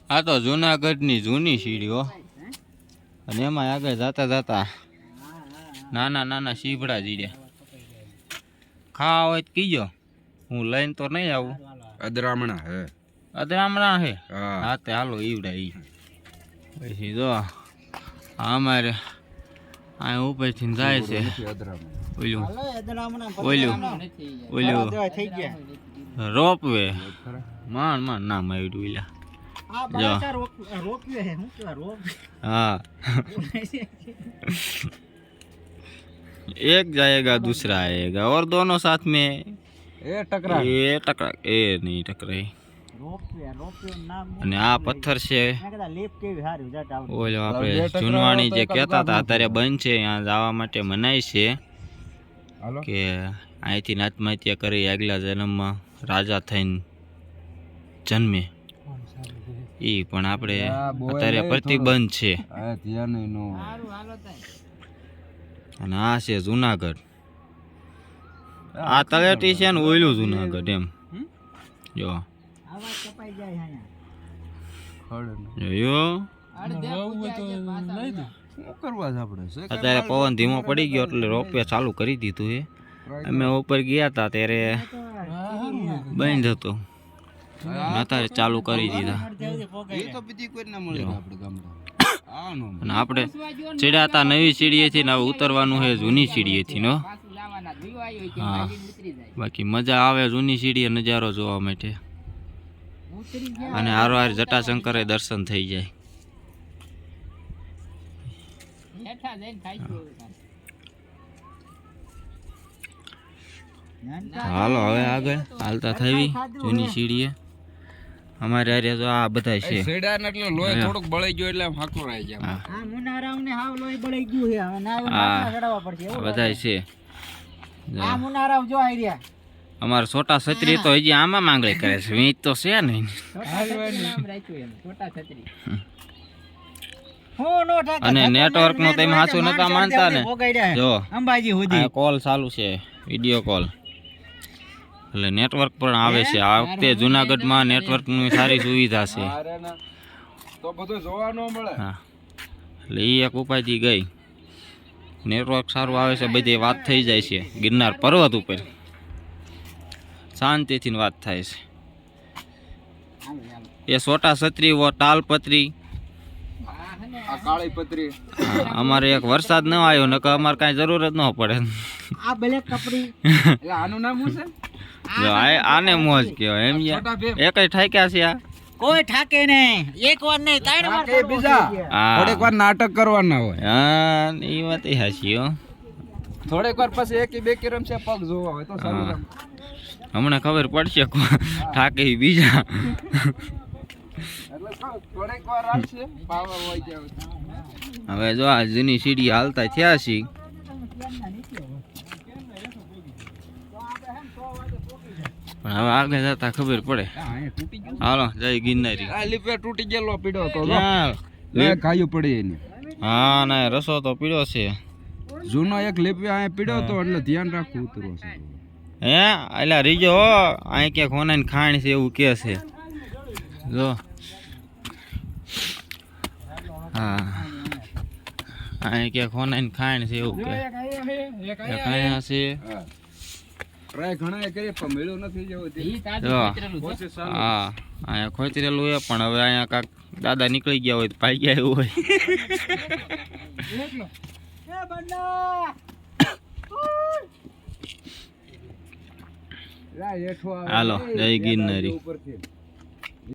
આ તો જુનાગઢની જૂની સીડી હો, અને એમાં આગળ જતા જતા નાના નાના સીભડા જીડ્યા. ખાવા હોય તો કીજો, હું લઈને તો નહીં આવું. અદરામણા હે, અદરામણા હે. હા તે હાલો ઈવડા ઈ. પછી જો અમારે આ ઉપરથી જાય છે ઓલું ઓલું ઓલું રોપવે. માંડ માંડ નામ આવ્યું ઈલા. हाँ एक जाएगा दूसरा आएगा और दोनों साथ में ये नहीं टकराई. અને આ પથ્થર છે ઓલો આપણે જૂનવાણી જે કહેતા હતા અત્યારે બંધ છે. અહીંયા જવા માટે મનાય છે કે અહીંથી આત્મહત્યા કરી આગલા જન્મમાં રાજા થઈને જન્મે ઈ, પણ આપણે અત્યારે પ્રતિબંધ છે. અને આ છે જુનાગઢ. આ તળેટી છે ને ઓયલું જુનાગઢ એમ જો અત્યારે પવન ધીમો પડી ગયો એટલે રોપવે ચાલુ કરી દીધું છે. અમે ઉપર ગયા હતા ત્યારે બંધ હતો, અત્યારે ચાલુ કરી દીધા. અને આપણે ચડ્યા હતા નવી સીડીએથી ને હવે ઉતરવાનું છે જૂની સીડીએથી નો. હા બાકી મજા આવે જૂની સીડીએ નજારો જોવા માટે. અને હારો હાર જટાશંકરે દર્શન થઈ જાય. હાલો હવે આગળ હાલતા થવી જૂની સીડીએ. અમારે આરે તો આ બધા છે સેડા ને એટલે લોહી થોડુંક બળી ગયો એટલે હાકો આવી જાય. આ મુનારાવ ને હાવ લોહી બળી ગયું છે. હવે ના ચડાવવા પડશે એવું બધા છે. આ મુનારાવ જો આઈ રહ્યા. અમાર છોટા છત્રી તો હજી આમાં માંગણી કરે છે, વીજ તો છે નહીં. છોટા છત્રી અને નેટવર્ક નો તમે હાચું નતા માનતા ને. જો અંબાજી સુધી કોલ ચાલુ છે, વિડિયો કોલ, એટલે નેટવર્ક પણ આવે છે. આ વખતે જુનાગઢમાં નેટવર્કની સારી સુવિધા છે. તો બધું જોવા ન મળે. હા એટલે એ એક ઉપાયથી ગઈ. નેટવર્ક સારું આવે છે, બધી વાત થઈ જાય છે. ગિરનાર પર્વત ઉપર શાંતિથી વાત થાય છે. એ છોટા છત્રી વો તાલપત્રી આ કાળી પત્રી. અમારે એક વરસાદ ન આવ્યો નકર અમારે કાંઈ જરૂર જ ન પડે. આ બ્લેક કપડી એટલે આનું નામ શું છે? જો આને મોજ કહેવાય એમ. એક જ ઠાક્યા છે આ, કોઈ ઠાકે નહીં. એક વાર નહીં, ત્રણ વાર બીજા થોડીક વાર નાટક કરવાના હોય. હા એ વાત હાચી હો. થોડીક વાર પછી એક બે કિરમ છે પગ જોવા હોય તો સારું. હમણાં ખબર પડશે ઠાકે બીજા. થોડીક વાર આવશે પાવર હોય જાય. હવે જો આ જૂની સીડી હાલતા થયા છીએ. પણ હવે આગળ જતા ખબર પડે. હાલો જય ગિરનારી. આ લીપે તૂટી ગયેલો પીડો તો ખાયું પડી એની. હા ના રસો તો પીડ્યો છે. જૂનો એક લીપે આ પીડ્યો તો એટલે ધ્યાન રાખવું ઉતરવો છે. હે એટલે રીજો અહીં ક્યાંક હોનાની ખાણ છે એવું કે છે. જો હા અહીં ક્યાંક હોનાની ખાણ છે એવું કે અહીંયા છે. ટ્રાય ઘણા કરી પણ મેળ્યો નથી જેવો. હા અહીંયા ખોતરેલું હોય પણ હવે અહીંયા કાંક દાદા નીકળી ગયા હોય તો પાઈ ગયા એવું હોય. હાલો જય ગિરનારી.